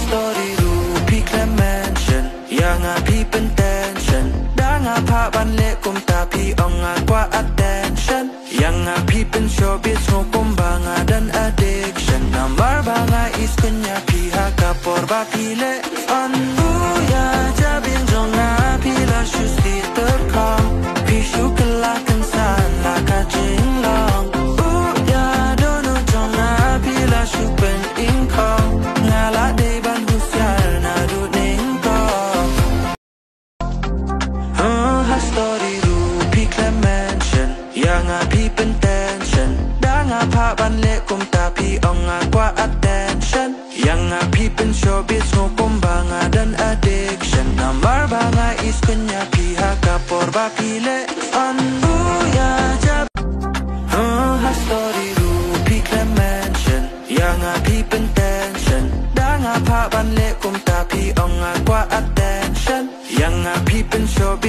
story rupi klan mansion yang api pentension dah ngapa ban lekum tapi ong kwa attention yang api pen showbiz hukum banga dan addiction nambar banga is kenya pihak kapor bapile on buya jabin jong api la shusti terkam pishu kelakan san la kajing long buya dono jong api la shupen income ngala de ban husyar na du ning ko story rupi klan mansion yang api pentension dah ngapa ban lekum tapi ong kwa attention yang api pen showbiz hukum banga dan addiction nambar banga is kenya pihak kapor bapile on buya jab story rupi klan mansion yang api pentension dah ngapa ban lekum tapi ong kwa attention yang api pen showbiz